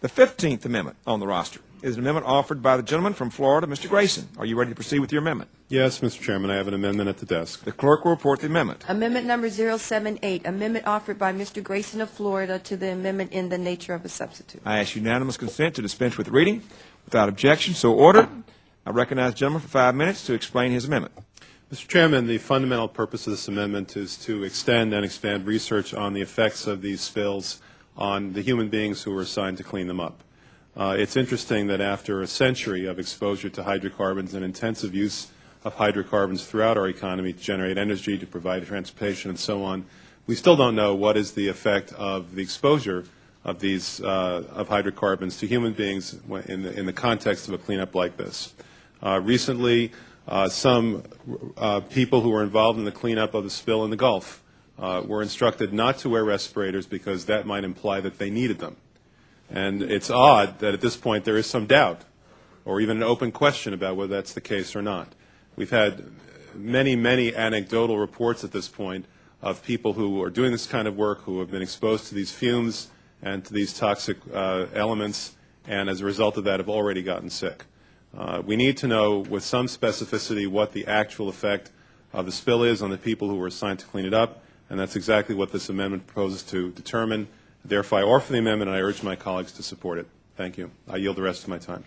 The 15th amendment on the roster is an amendment offered by the gentleman from Florida, Mr. Grayson. Are you ready to proceed with your amendment? Yes, Mr. Chairman, I have an amendment at the desk. The clerk will report the amendment. Amendment number 078, amendment offered by Mr. Grayson of Florida to the amendment in the nature of a substitute. I ask unanimous consent to dispense with reading. Without objection, so ordered. I recognize the gentleman for 5 minutes to explain his amendment. Mr. Chairman, the fundamental purpose of this amendment is to extend and expand research on the effects of these spills on the human beings who were assigned to clean them up. It's interesting that after a century of exposure to hydrocarbons and intensive use of hydrocarbons throughout our economy to generate energy, to provide transportation, and so on, we still don't know what is the effect of the exposure of these of hydrocarbons to human beings in the context of a cleanup like this. Recently, some people who were involved in the cleanup of the spill in the Gulf were instructed not to wear respirators because that might imply that they needed them. And it's odd that at this point there is some doubt or even an open question about whether that's the case or not. We've had many, many anecdotal reports at this point of people who are doing this kind of work who have been exposed to these fumes and to these toxic elements, and as a result of that have already gotten sick. We need to know with some specificity what the actual effect of the spill is on the people who were assigned to clean it up, and that's exactly what this amendment proposes to determine. Therefore, I offer the amendment, and I urge my colleagues to support it. Thank you. I yield the rest of my time.